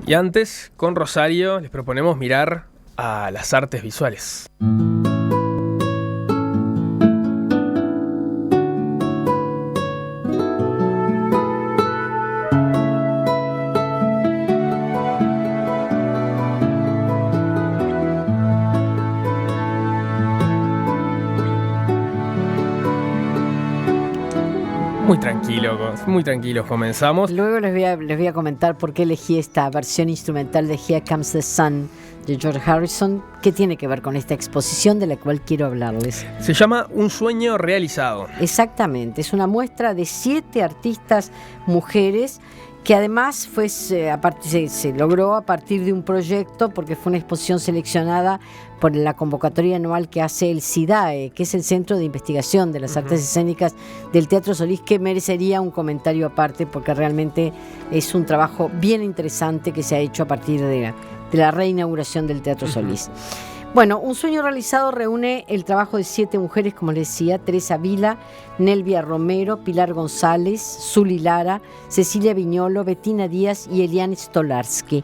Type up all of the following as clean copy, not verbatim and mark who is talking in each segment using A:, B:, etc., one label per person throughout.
A: Y antes, con Rosario, les proponemos mirar a las artes visuales. Muy tranquilos comenzamos.
B: Luego les voy a comentar por qué elegí esta versión instrumental de Here Comes the Sun de George Harrison, que tiene que ver con esta exposición de la cual quiero hablarles.
A: Se llama Un sueño realizado.
B: Exactamente, es una muestra de 7 artistas mujeres que además se logró a partir de un proyecto, porque fue una exposición seleccionada por la convocatoria anual que hace el CIDAE, que es el Centro de Investigación de las Artes Escénicas del Teatro Solís, que merecería un comentario aparte, porque realmente es un trabajo bien interesante que se ha hecho a partir de la reinauguración del Teatro Solís. Bueno, Un sueño realizado reúne el trabajo de 7 mujeres, como les decía: Teresa Vila, Nelvia Romero, Pilar González, Zuli Lara, Cecilia Viñolo, Bettina Díaz y Eliane Stolarski.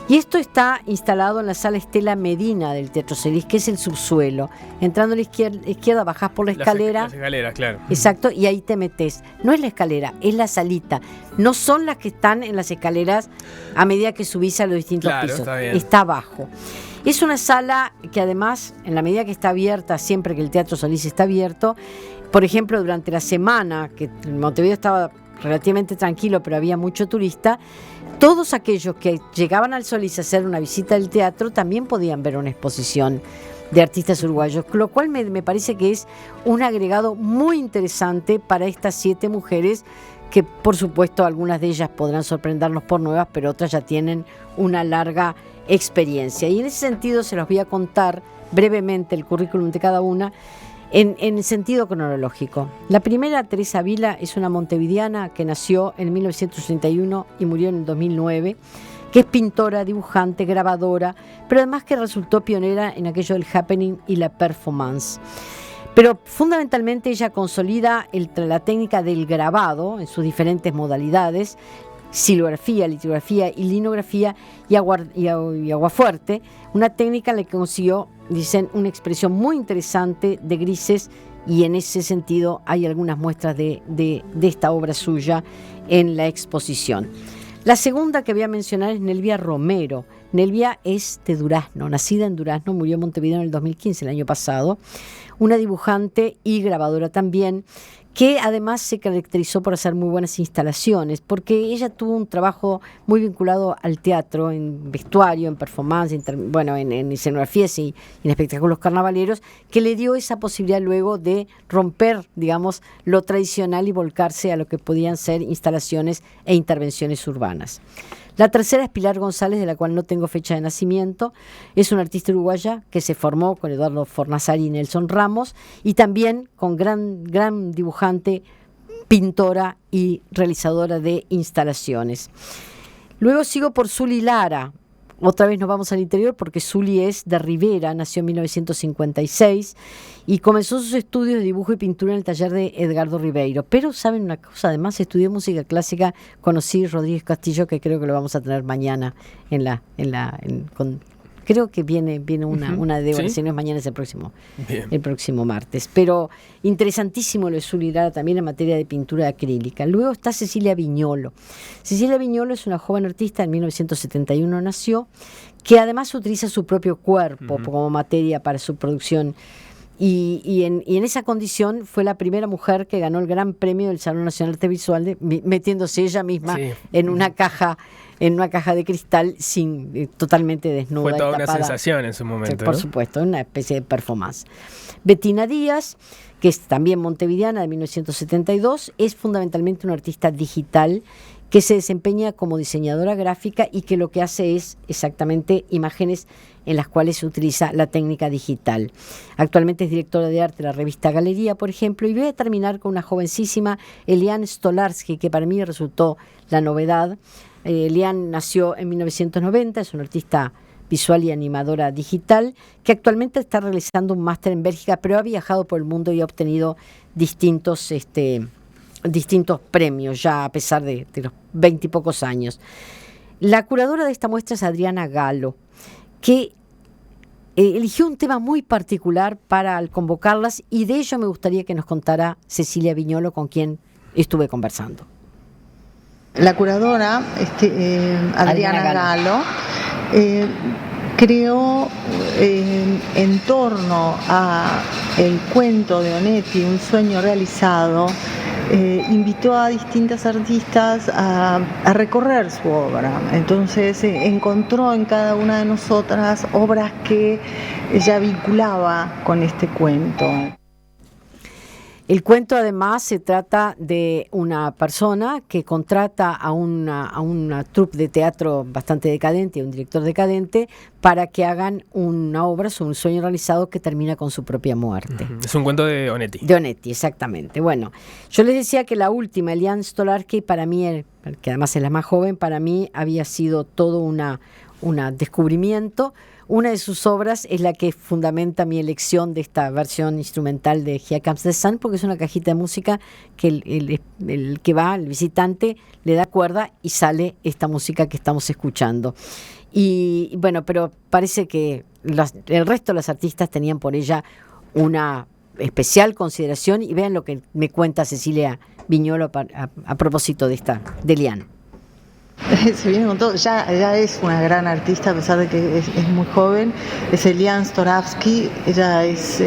B: Y esto está instalado en la sala Estela Medina del Teatro Solís, que es el subsuelo. Entrando a la izquierda, bajás por la escalera.
A: Las escaleras, claro.
B: Exacto, y ahí te metés. No es la escalera, es la salita. No son las que están en las escaleras a medida que subís a los distintos pisos. Está abajo. Es una sala que además, en la medida que está abierta, siempre que el Teatro Solís está abierto, por ejemplo, durante la semana, que Montevideo estaba relativamente tranquilo, pero había mucho turista, todos aquellos que llegaban al Solís a hacer una visita al teatro también podían ver una exposición de artistas uruguayos, lo cual me parece que es un agregado muy interesante para estas 7 mujeres, que por supuesto algunas de ellas podrán sorprendernos por nuevas, pero otras ya tienen una larga experiencia. Y en ese sentido se los voy a contar brevemente el currículum de cada una en el sentido cronológico. La primera, Teresa Vila, es una montevideana que nació en 1981 y murió en el 2009, que es pintora, dibujante, grabadora, pero además que resultó pionera en aquello del happening y la performance. Pero fundamentalmente ella consolida la técnica del grabado en sus diferentes modalidades: silografía, litografía y linografía y aguafuerte, una técnica en la que consiguió, dicen, una expresión muy interesante de grises, y en ese sentido hay algunas muestras de esta obra suya en la exposición. La segunda que voy a mencionar es Nelvia Romero. Nelvia es de Durazno, nacida en Durazno, murió en Montevideo en el 2015, el año pasado, una dibujante y grabadora también, que además se caracterizó por hacer muy buenas instalaciones, porque ella tuvo un trabajo muy vinculado al teatro, en vestuario, en performance, en escenografías y en espectáculos carnavaleros, que le dio esa posibilidad luego de romper, digamos, lo tradicional y volcarse a lo que podían ser instalaciones e intervenciones urbanas. La tercera es Pilar González, de la cual no tengo fecha de nacimiento. Es una artista uruguaya que se formó con Eduardo Fornazari y Nelson Ramos, y también con gran dibujante, pintora y realizadora de instalaciones. Luego sigo por Zuli Lara. Otra vez nos vamos al interior, porque Zuli es de Rivera, nació en 1956 y comenzó sus estudios de dibujo y pintura en el taller de Edgardo Ribeiro. Pero, ¿saben una cosa? Además estudió música clásica con Osiris Rodríguez Castillo, que creo que lo vamos a tener mañana creo que viene una de
A: ¿Sí?
B: si no es mañana, es el próximo martes. Pero interesantísimo lo de Zuli Lara también en materia de pintura acrílica. Luego está Cecilia Viñolo. Cecilia Viñolo es una joven artista, en 1971 nació, que además utiliza su propio cuerpo como materia para su producción. Y en esa condición fue la primera mujer que ganó el Gran Premio del Salón Nacional de Arte Visual, metiéndose ella misma en una caja de cristal, totalmente desnuda.
A: Fue toda
B: y tapada.
A: Una sensación en su momento.
B: Por supuesto, una especie de performance. Bettina Díaz, que es también montevideana, de 1972, es fundamentalmente una artista digital que se desempeña como diseñadora gráfica y que lo que hace es exactamente imágenes en las cuales se utiliza la técnica digital. Actualmente es directora de arte de la revista Galería, por ejemplo, y voy a terminar con una jovencísima, Eliane Stolarski, que para mí resultó la novedad. Eliane nació en 1990, es una artista visual y animadora digital, que actualmente está realizando un máster en Bélgica, pero ha viajado por el mundo y ha obtenido distintos premios, ya a pesar de los 20 y pocos años. La curadora de esta muestra es Adriana Galo, que eligió un tema muy particular para convocarlas, y de ello me gustaría que nos contara Cecilia Viñolo, con quien estuve conversando.
C: La curadora, Adriana Galo, creó en torno a el cuento de Onetti, Un sueño realizado, invitó a distintas artistas a recorrer su obra. Entonces encontró en cada una de nosotras obras que ella vinculaba con este cuento.
B: El cuento además se trata de una persona que contrata a una troupe de teatro bastante decadente, un director decadente, para que hagan una obra sobre un sueño realizado que termina con su propia muerte.
A: Es un cuento de Onetti.
B: De Onetti, exactamente. Bueno, yo les decía que la última, Eliane Stolarski, para mí, que además es la más joven, para mí había sido todo un descubrimiento. Una de sus obras es la que fundamenta mi elección de esta versión instrumental de Here Comes the Sun, porque es una cajita de música que el que va, el visitante, le da cuerda y sale esta música que estamos escuchando. Y bueno, pero parece que el resto de los artistas tenían por ella una especial consideración, y vean lo que me cuenta Cecilia Viñolo a propósito de Eliane.
C: Se viene con todo, ya es una gran artista a pesar de que es muy joven. Es Eliane Stolarski. Ella es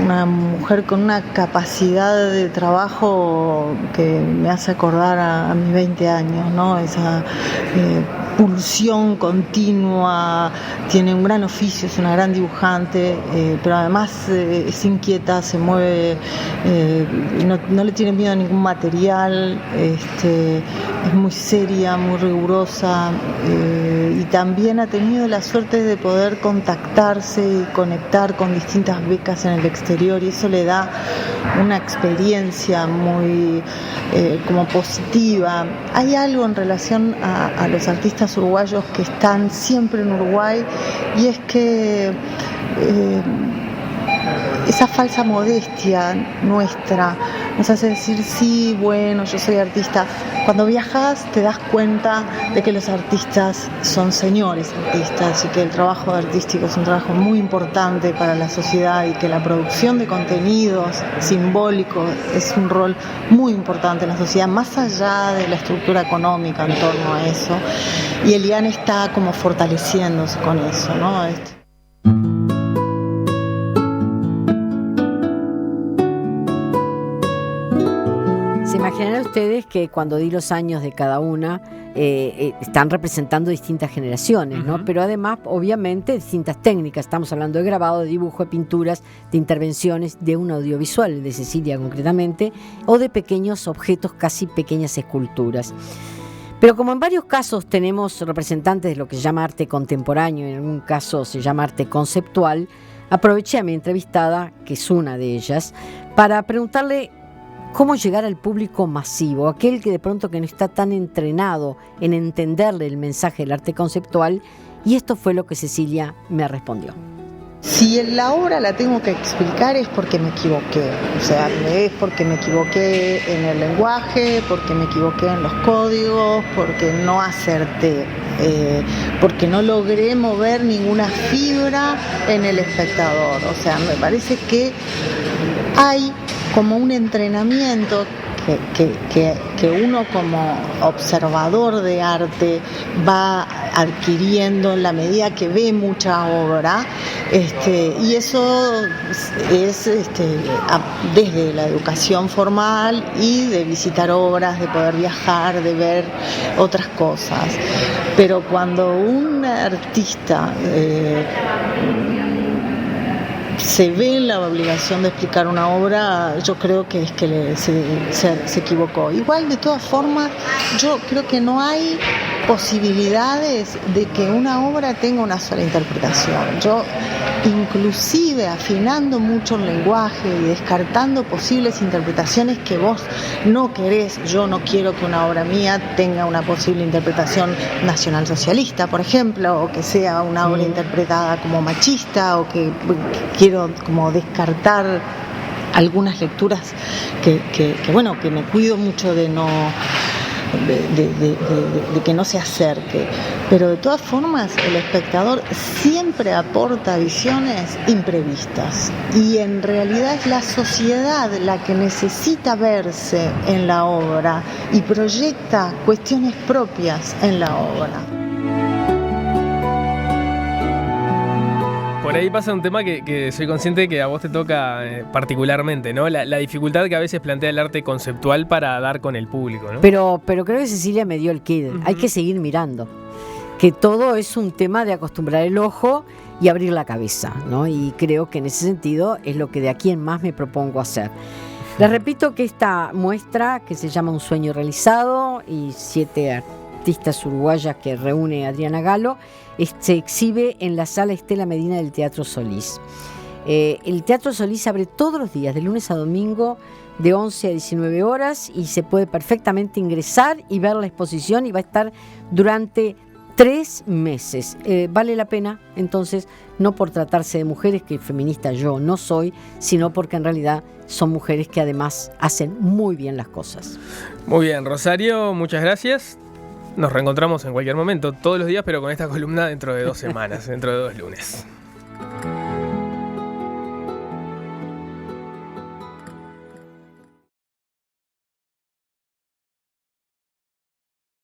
C: una mujer con una capacidad de trabajo que me hace acordar a mis 20 años, ¿no? Esa pulsión continua, tiene un gran oficio, es una gran dibujante, pero además es inquieta, se mueve, no le tiene miedo a ningún material, es muy seria, muy rigurosa, y también ha tenido la suerte de poder contactarse y conectar con distintas becas en el exterior, y eso le da una experiencia muy como positiva. Hay algo en relación a los artistas uruguayos que están siempre en Uruguay, y es que esa falsa modestia nuestra nos hace decir, sí, bueno, yo soy artista. Cuando viajas te das cuenta de que los artistas son señores artistas, y que el trabajo artístico es un trabajo muy importante para la sociedad, y que la producción de contenidos simbólicos es un rol muy importante en la sociedad, más allá de la estructura económica en torno a eso. Y Eliane está como fortaleciéndose con eso, ¿no?
B: Se imaginarán ustedes que cuando di los años de cada una, están representando distintas generaciones, ¿no? Pero además, obviamente, distintas técnicas. Estamos hablando de grabado, de dibujo, de pinturas, de intervenciones, de un audiovisual, de Cecilia concretamente, o de pequeños objetos, casi pequeñas esculturas. Pero como en varios casos tenemos representantes de lo que se llama arte contemporáneo, en algún caso se llama arte conceptual, aproveché a mi entrevistada, que es una de ellas, para preguntarle cómo llegar al público masivo, aquel que de pronto que no está tan entrenado en entenderle el mensaje del arte conceptual, y esto fue lo que Cecilia me respondió.
C: Si en la obra la tengo que explicar es porque me equivoqué, o sea, es porque me equivoqué en el lenguaje, porque me equivoqué en los códigos, porque no acerté, porque no logré mover ninguna fibra en el espectador. O sea, me parece que hay como un entrenamiento que uno como observador de arte va adquiriendo en la medida que ve mucha obra, y eso es desde la educación formal y de visitar obras, de poder viajar, de ver otras cosas. Pero cuando un artista se ve en la obligación de explicar una obra, yo creo que es que se equivocó. Igual, de todas formas, yo creo que no hay posibilidades de que una obra tenga una sola interpretación. Yo, inclusive afinando mucho el lenguaje y descartando posibles interpretaciones que vos no querés, yo no quiero que una obra mía tenga una posible interpretación nacionalsocialista, por ejemplo, o que sea una obra interpretada como machista, o que quiero como descartar algunas lecturas que me cuido mucho de de que no se acerque. Pero de todas formas, el espectador siempre aporta visiones imprevistas. Y en realidad es la sociedad la que necesita verse en la obra y proyecta cuestiones propias en la obra.
A: Por ahí pasa un tema que soy consciente que a vos te toca particularmente, ¿no? La dificultad que a veces plantea el arte conceptual para dar con el público, ¿no?
B: Pero creo que Cecilia me dio el quid. Hay que seguir mirando. Que todo es un tema de acostumbrar el ojo y abrir la cabeza, ¿no? Y creo que en ese sentido es lo que de aquí en más me propongo hacer. Les repito que esta muestra, que se llama Un sueño realizado, y 7 artistas uruguayas que reúne Adriana Galo, se exhibe en la Sala Estela Medina del Teatro Solís. El Teatro Solís abre todos los días, de lunes a domingo, de 11 a 19 horas, y se puede perfectamente ingresar y ver la exposición, y va a estar durante 3 meses. Vale la pena, entonces, no por tratarse de mujeres, que feminista yo no soy, sino porque en realidad son mujeres que además hacen muy bien las cosas.
A: Muy bien, Rosario, muchas gracias. Nos reencontramos en cualquier momento, todos los días, pero con esta columna dentro de 2 semanas, dentro de 2 lunes.